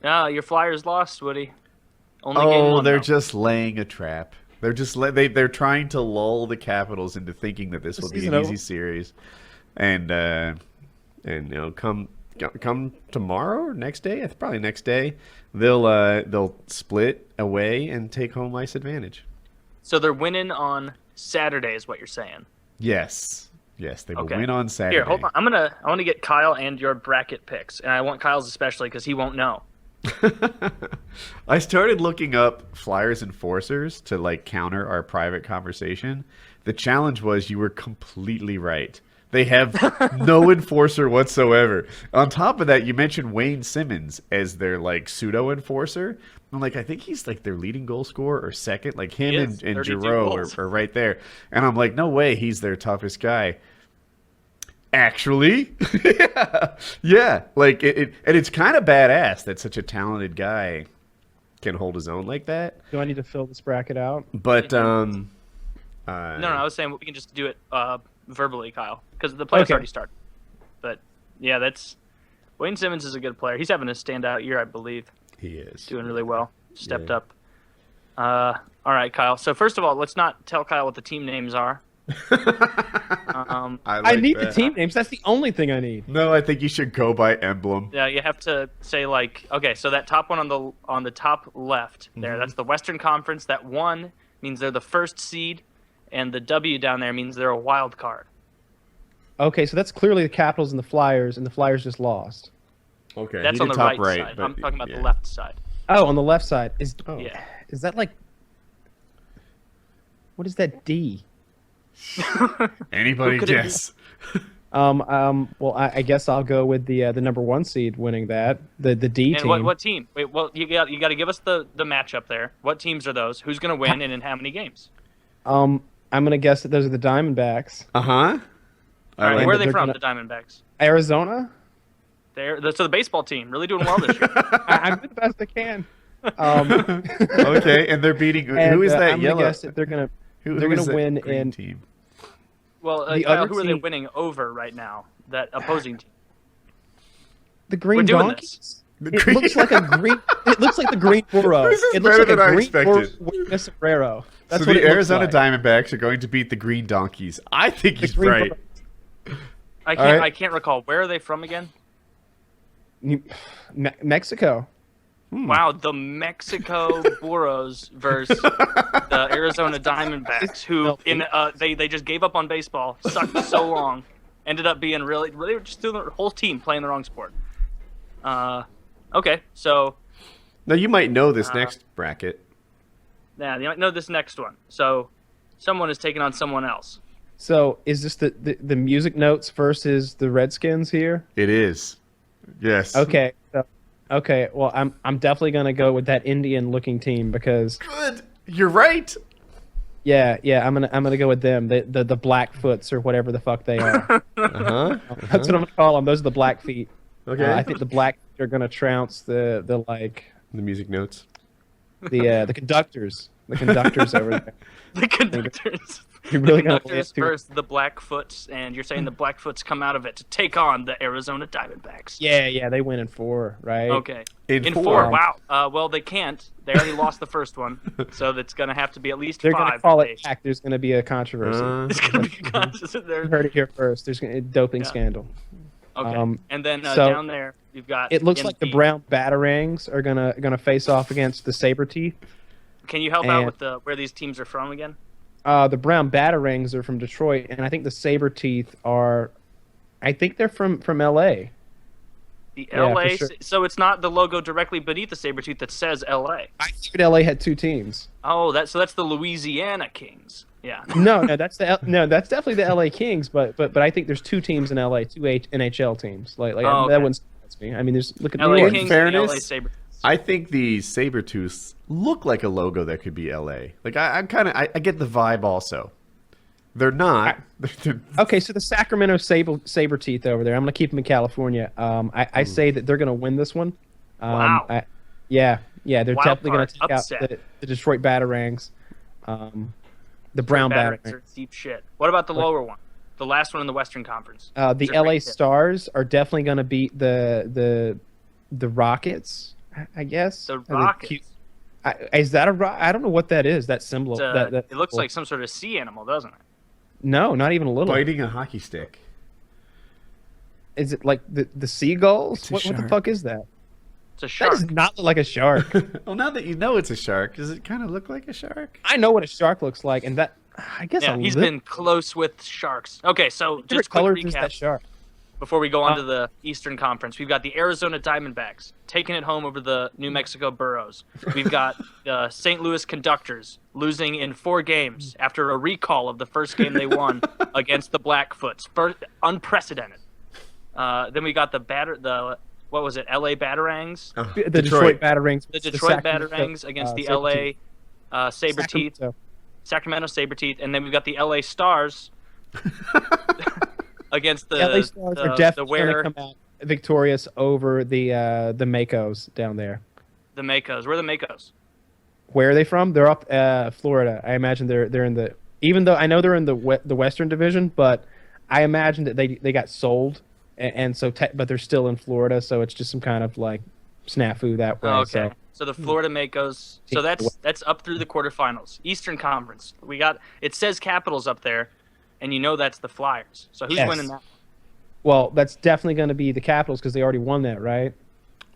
No, your Flyers lost, Woody. Only game Oh, one, they're though. just laying a trap. They're trying to lull the Capitals into thinking that this The will be an season easy over. series, and come tomorrow or next day, probably next day, they'll split away and take home ice advantage. So they're winning on Saturday, is what you're saying. Yes, yes, they will Okay. win on Here, hold Saturday. on. I want to get Kyle and your bracket picks, and I want Kyle's especially because he won't know. I started looking up Flyers enforcers to like counter our private conversation. The challenge was you were completely right. They have no enforcer whatsoever. On top of that, you mentioned Wayne Simmons as their like pseudo enforcer. I'm like, I think he's like their leading goal scorer or second. Like him He is, and 32 Giroux goals. are right there. And I'm like, no way, he's their toughest guy. Actually, yeah, yeah. Like and it's kind of badass that such a talented guy can hold his own like that. Do I need to fill this bracket out? But No, I was saying we can just do it verbally, Kyle, because the playoffs Okay. already started. But yeah, that's Wayne Simmons is a good player. He's having a standout year, I believe. he is. Doing really well. Stepped Yeah. up. All right, Kyle. So first of all, let's not tell Kyle what the team names are. I I like need that. the team names. That's the only thing I need. No, I think you should go by emblem. Yeah, you have to say like, okay, so that top one on the top left there, that's the Western Conference. That one means they're the first seed, and the W down there means they're a wild card. Okay, so that's clearly the Capitals and the Flyers just lost. Okay, That's he on did the top right side. but I'm talking about yeah. the left side. Oh, on the left side is Oh. Yeah. is that like what is that D? Anybody Who could it be? guess? Well, I guess I'll go with the number one seed winning that the D And team. what team? Wait, well, you got to give us the matchup there. What teams are those? Who's going to win and in how many games? I'm gonna guess that those are the Diamondbacks. Uh huh. All right, like where are that they they're from? gonna- The Diamondbacks. Arizona. So the baseball team really doing well this year. I'm doing the best I can. Um, Okay, and they're beating. and, who is that I'm yellow? gonna guess that they're gonna who they're is gonna that win green in team. Well, The Kyle, other who are they team- winning over right now? That opposing team. the Green We're doing Donkeys. The It green- looks like a green. It looks like the Green Burro. This is It looks better like than I a green expected. Burro wearing a sombrero. That's so what the it looks Arizona like. Diamondbacks are going to beat the Green Donkeys. I think he's Green right. I can't. All right. I can't recall. Where are they from again? Mexico. Wow, the Mexico Burros versus the Arizona Diamondbacks, who they just gave up on baseball, sucked so long, ended up being really they were just doing the whole team playing the wrong sport. Okay, so Now you might know this next bracket. yeah, you might know this next one. So someone is taking on someone else. So is this the music notes versus the Redskins here? It is. Yes. Okay. Okay. Well, I'm definitely gonna go with that Indian looking team because Good. You're right. yeah, I'm gonna go with them. The Blackfoots or whatever the fuck they are. Uh-huh. That's what I'm gonna call them. Those are the Blackfeet. Okay. I think the Blackfeet are gonna trounce the like The music notes. the conductors. The conductors over there. The conductors. You're really The gonna conductors lose versus the Blackfoots, and you're saying the Blackfoots come out of it to take on the Arizona Diamondbacks. Yeah, they win in 4, right? Okay. In four. four. Wow. Well, they can't. They already lost the first one, so that's going to have to be at least They're 5. gonna call They- it back. There's gonna be a controversy. It's going to be conscious in there. You heard it here first. There's a doping Yeah. scandal. Okay. And then so down there, you've got. It looks in like the Brown Batarangs are gonna face off against the Saberteeth. Can you help out and- with where these teams are from again? The Brown Batarangs are from Detroit, and I think the Saberteeth are, I think they're from LA. The Yeah, for LA. sure. So it's not the logo directly beneath the Sabretooth that says LA. I figured LA had 2 teams. Oh, that's the Louisiana Kings. Yeah. No, that's definitely the LA Kings, but I think there's 2 teams in LA, 2 NHL teams. Like Oh, okay. that wouldn't surprise me. I mean, look at New LA York. Kings fairness, and the LA Sabretooths. I think the Sabertooths look like a logo that could be LA. Like I'm kind of I get the vibe also. They're not. Okay, so the Sacramento Saberteeth over there, I'm going to keep them in California. I say that they're going to win this one. Wow. Yeah, they're Wild definitely going card to take upset. out the Detroit Batarangs. The Brown Batarangs Batarangs. are deep shit. What about the lower one? The last one in the Western Conference. The It's a LA great hit. Stars are definitely going to beat the Rockets. I guess. The Are they Rockets. cute? Is that a rock? I don't know what that is. That symbol. That It looks symbol. like some sort of sea animal, doesn't it? No, not even a little. Biting a hockey stick. Is it like the seagulls? It's a What the shark. fuck is that? It's a That shark. does not look like a shark. Well, now that you know it's a shark, does it kind of look like a shark? I know what a shark looks like, and that I guess Yeah, he's been close with sharks. Okay, so What just quick colors is that recap shark? before we go on to the Eastern Conference. We've got the Arizona Diamondbacks taking it home over the New Mexico Burros. We've got the St. Louis Conductors losing in 4 games after a recall of the first game they won against the Blackfoots. Unprecedented. Then we got the what was it? LA Batarangs. The Detroit Batarangs. The Detroit Batarangs against the LA Saberteeth. Sacramento Saberteeth, and then we've got the LA Stars against the LA Stars are definitely going where to come out victorious over the Makos down there. the Makos. Where are the Makos? Where are they from? They're up Florida. I imagine they're in the. Even though I know they're in the Western Division, but I imagine that they got sold, and so but they're still in Florida, so it's just some kind of like snafu that way. Oh, okay. So. So the Florida Makos. So that's up through the quarterfinals. Eastern Conference. We got it says Capitals up there, and you know that's the Flyers. So who's winning that? Well, that's definitely going to be the Capitals because they already won that, right?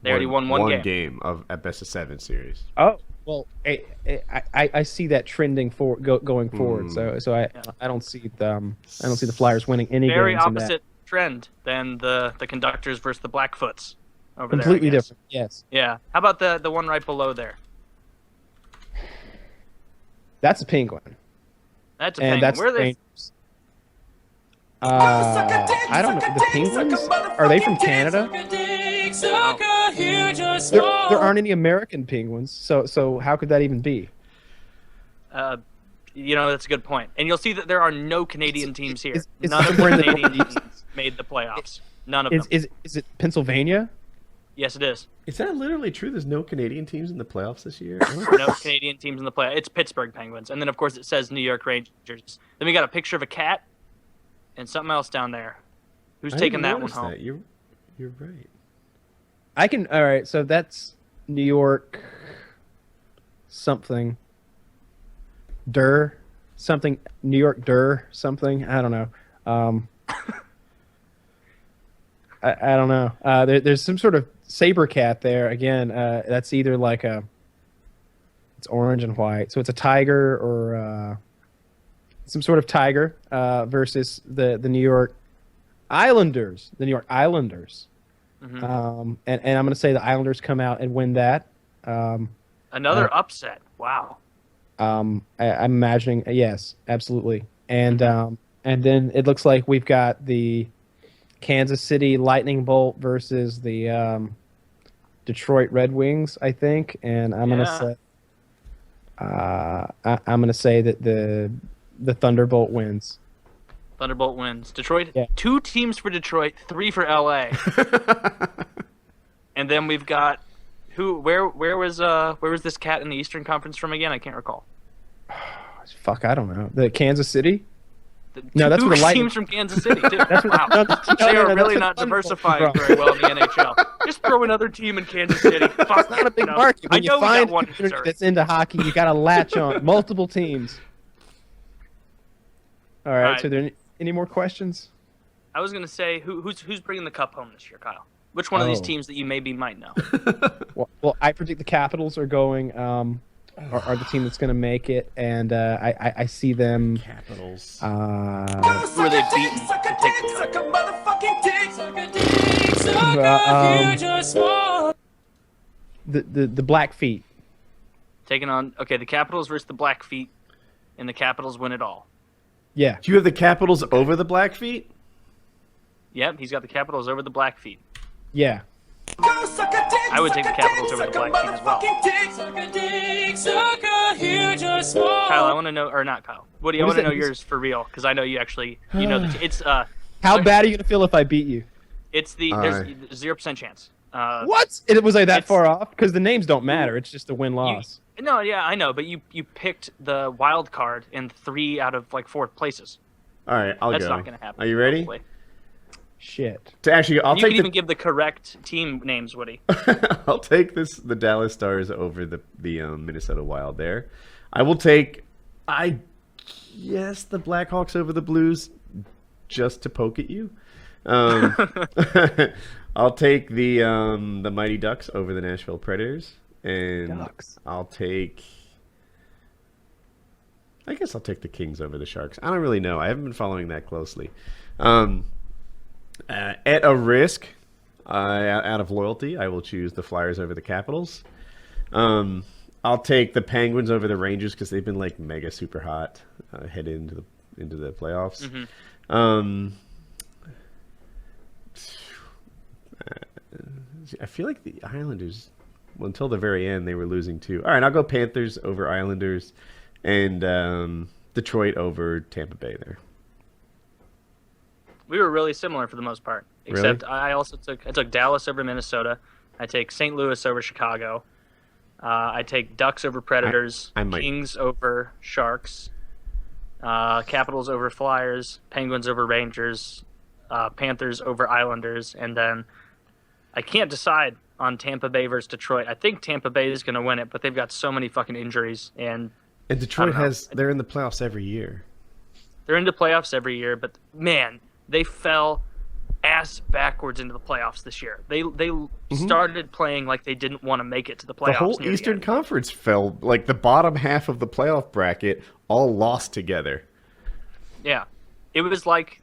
They already won one game of at best of 7 series. Oh, well, I see that trending going forward. So I don't see the Flyers winning any Very games. opposite trend than the Conductors versus the Blackfoots over Completely there. different. Yes. Yeah. How about the one right below there? That's a Penguin. That's a And penguin. that's Where are the they? Rangers. I don't know. The Penguins? Are they from Canada? There aren't any American Penguins, so how could that even be? That's a good point. And you'll see that there are no Canadian teams here. It's None of the somewhere in the Canadian Northeast. teams made the playoffs. None of them. Is it Pennsylvania? Yes, it is. Is that literally true? There's no Canadian teams in the playoffs this year? No Canadian teams in the playoffs. It's Pittsburgh Penguins. And then, of course, it says New York Rangers. Then we got a picture of a cat and something else down there. Who's taking that one home? You're right. All right, so that's New York something. New York something. I don't know. I don't know. There's some sort of saber cat there. Again, that's either like it's orange and white, so it's a tiger or some sort of tiger versus the New York Islanders. The New York Islanders. Mm-hmm. And I'm going to say the Islanders come out and win that. Another upset. Wow. I'm imagining, yes, absolutely. And then it looks like we've got the Kansas City Lightning Bolt versus the Detroit Red Wings, I think. And I'm gonna say that the Thunderbolt wins. Thunderbolt wins. Detroit. Yeah. 2 teams for Detroit, 3 for LA. And then we've got where was this cat in the Eastern Conference from again? I can't recall. Fuck, I don't know. The Kansas City? No, that's where the Lightning. teams from Kansas City too. Wow. No, They are that's really where not the Thunderbolt's diversifying from. very well in the NHL. Just throw another team in Kansas City. Fuck, It's not a big no. market. I When know you we got find one a in community Missouri. that's into hockey, you got to latch on multiple teams. All right. Right. So, there any more questions? I was gonna say who's bringing the cup home this year, Kyle? Which one of these Oh. teams that you maybe might know? Well, I predict the Capitals are going. Are the team that's going to make it, and I see them. Capitals. Who are they beating to take the cup? The Blackfeet. Taking on the Capitals versus the Blackfeet, and the Capitals win it all. Yeah. Do you have the Capitals over the Blackfeet? Yep, he's got the Capitals over the Blackfeet. Yeah. I would take the Capitals over the Blackfeet as well. Kyle, I want to know, or not Kyle. Woody, I What want is to know it? yours for real because I know you actually know it's How bad are you going to feel if I beat you? it's there's 0% chance. What? Was I that it's- far off? Because the names don't matter. It's just a win-loss. No, yeah, I know, but you picked the wild card in 3 out of 4 places. All right, I'll That's go. not going to happen. Are you ready? Probably. Shit. Actually, I'll you take can even give the correct team names, Woody. I'll take the Dallas Stars over the Minnesota Wild there. I will take, I guess, the Blackhawks over the Blues just to poke at you. I'll take the Mighty Ducks over the Nashville Predators, and Ducks. I guess I'll take the Kings over the Sharks. I don't really know. I haven't been following that closely. At a risk, out of loyalty, I will choose the Flyers over the Capitals. I'll take the Penguins over the Rangers because they've been like mega super hot heading into the playoffs. Mm-hmm. I feel like the Islanders, well, until the very end, they were losing too. All right, I'll go Panthers over Islanders, and Detroit over Tampa Bay there. We were really similar for the most part, except I also took Dallas over Minnesota. I take St. Louis over Chicago. I take Ducks over Predators. Kings over Sharks. Capitals over Flyers. Penguins over Rangers. Panthers over Islanders. And then I can't decide on Tampa Bay versus Detroit. I think Tampa Bay is going to win it, but they've got so many fucking injuries. And Detroit they're in the playoffs every year. They're into playoffs every year, but man, they fell ass backwards into the playoffs this year. They started playing like they didn't want to make it to the playoffs. The whole Eastern Conference fell, like the bottom half of the playoff bracket all lost together. Yeah. It was like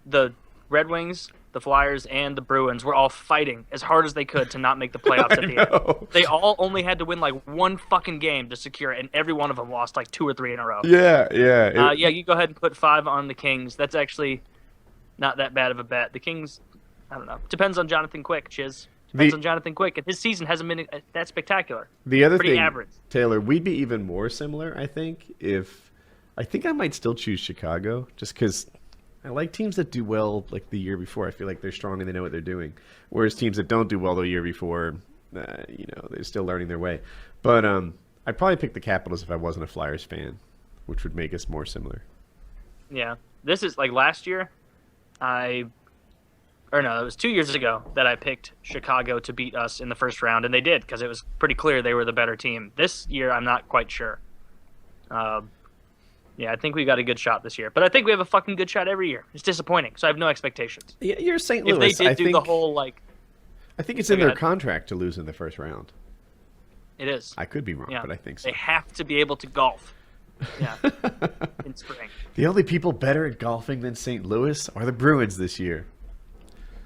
the Red Wings, the Flyers, and the Bruins were all fighting as hard as they could to not make the playoffs at the end. They all only had to win like one fucking game to secure it, and every one of them lost like 2 or 3 in a row. Yeah. You go ahead and put 5 on the Kings. That's actually not that bad of a bet. The Kings, I don't know. Depends on Jonathan Quick, Chiz. Depends on Jonathan Quick, and his season hasn't been that spectacular. The other Pretty thing, average. Taylor, we'd be even more similar, I think, I think I might still choose Chicago, just because I like teams that do well like the year before. I feel like they're strong and they know what they're doing. Whereas teams that don't do well the year before, they're still learning their way. But I'd probably pick the Capitals if I wasn't a Flyers fan, which would make us more similar. Yeah. This is like last year, it was 2 years ago that I picked Chicago to beat us in the first round, and they did because it was pretty clear they were the better team. This year, I'm not quite sure. Yeah, I think we got a good shot this year. But I think we have a fucking good shot every year. It's disappointing, so I have no expectations. Yeah, you're St. Louis. If they did the whole, like... I think it's in their contract to lose in the first round. It is. I could be wrong, but I think so. They have to be able to golf. Yeah, in spring. The only people better at golfing than St. Louis are the Bruins this year.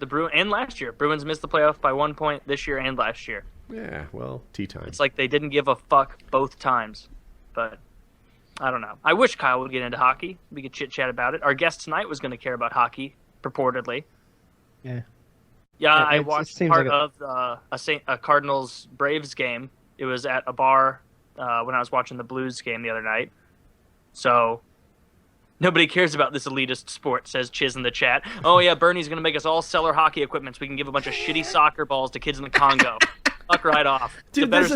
And last year. Bruins missed the playoff by 1 point this year and last year. Yeah, well, tea time. It's like they didn't give a fuck both times. But... I don't know. I wish Kyle would get into hockey. We could chit-chat about it. Our guest tonight was going to care about hockey, purportedly. Yeah. Yeah, I watched part of a Cardinals-Braves game. It was at a bar when I was watching the Blues game the other night. So, nobody cares about this elitist sport, says Chiz in the chat. Oh, yeah, Bernie's going to make us all sell our hockey equipment so we can give a bunch of shitty soccer balls to kids in the Congo. Fuck right off. Dude,